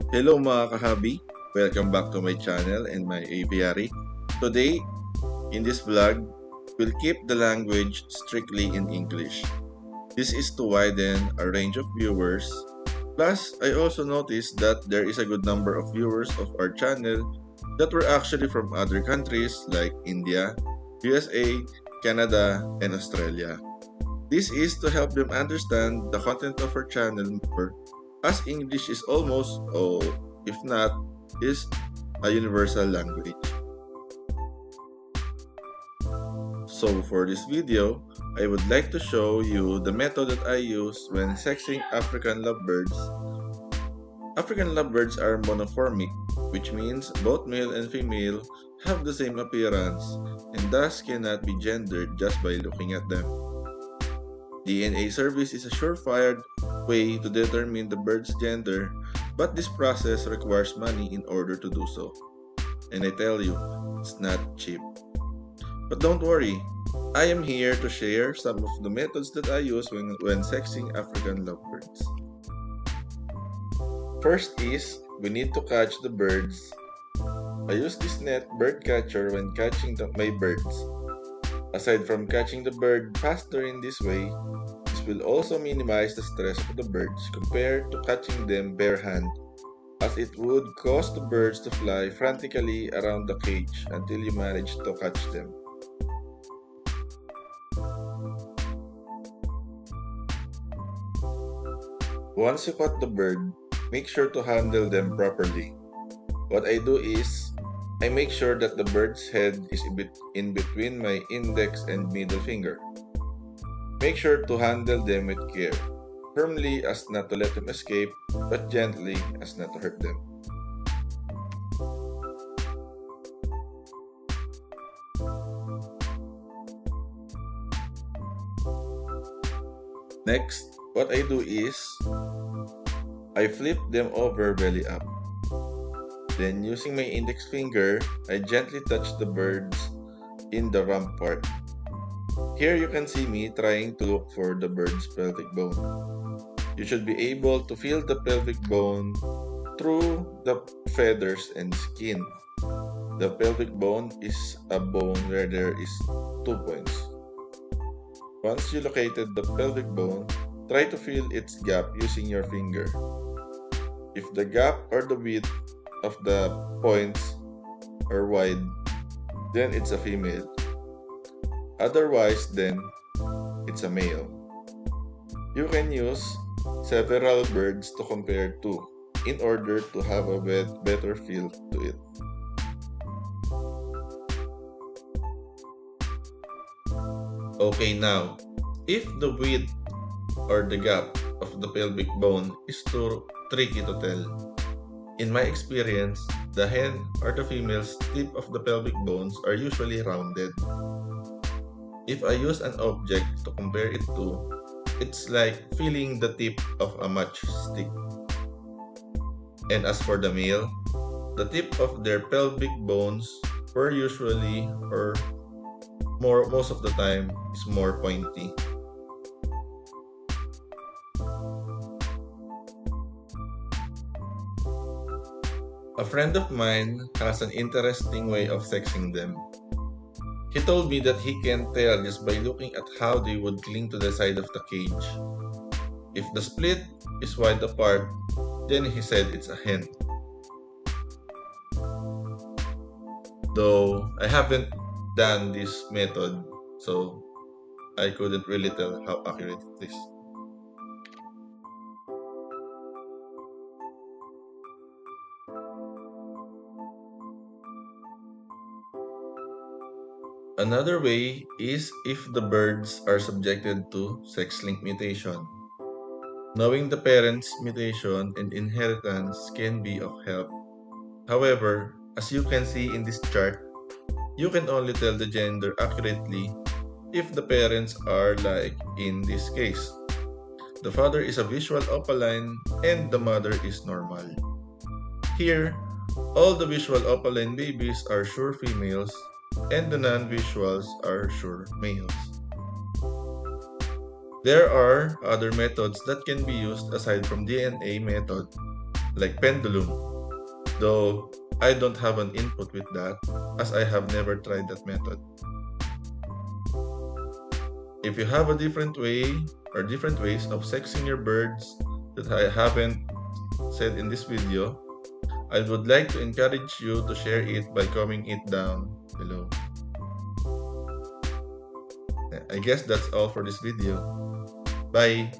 Hello mga kahabi! Welcome back to my channel and my aviary. Today, in this vlog, we'll keep the language strictly in English. This is to widen a range of viewers. Plus, I also noticed that there is a good number of viewers of our channel that were actually from other countries like India, USA, Canada, and Australia. This is to help them understand the content of our channel more, as English is almost, or if not, is a universal language. So for this video, I would like to show you the method that I use when sexing African lovebirds. African lovebirds are monoformic, which means both male and female have the same appearance and thus cannot be gendered just by looking at them. DNA service is a surefire way to determine the bird's gender, but this process requires money in order to do so. And I tell you, it's not cheap. But don't worry, I am here to share some of the methods that I use when sexing African lovebirds. First is, we need to catch the birds. I use this net bird catcher when catching my birds. Aside from catching the bird faster in this way, this will also minimize the stress of the birds compared to catching them bare hand, as it would cause the birds to fly frantically around the cage until you manage to catch them. Once you caught the bird, make sure to handle them properly. What I do is, I make sure that the bird's head is in between my index and middle finger. Make sure to handle them with care, firmly as not to let them escape, but gently as not to hurt them. Next, what I do is, I flip them over belly up. Then using my index finger, I gently touch the birds in the rump part. Here you can see me trying to look for the bird's pelvic bone. You should be able to feel the pelvic bone through the feathers and skin. The pelvic bone is a bone where there is 2 points. Once you located the pelvic bone, try to feel its gap using your finger. If the gap or the width of the points are wide, then it's a female. Otherwise, then it's a male. You can use several birds to compare to in order to have a better feel to it. Okay, now, if the width or the gap of the pelvic bone is too tricky to tell, in my experience, the hen or the female's tip of the pelvic bones are usually rounded. If I use an object to compare it to, it's like feeling the tip of a matchstick. And as for the male, the tip of their pelvic bones were usually, or most of the time, is more pointy. A friend of mine has an interesting way of sexing them. He told me that he can tell just by looking at how they would cling to the side of the cage. If the split is wide apart, then he said it's a hen. Though I haven't done this method, so I couldn't really tell how accurate it is. Another way is if the birds are subjected to sex-linked mutation. Knowing the parents' mutation and inheritance can be of help. However, as you can see in this chart, you can only tell the gender accurately if the parents are like in this case. The father is a visual opaline and the mother is normal. Here, all the visual opaline babies are sure females and the non-visuals are sure males. There are other methods that can be used aside from DNA method, like pendulum, though I don't have an input with that as I have never tried that method. If you have a different way or different ways of sexing your birds that I haven't said in this video, I would like to encourage you to share it by commenting it down below. I guess that's all for this video. Bye!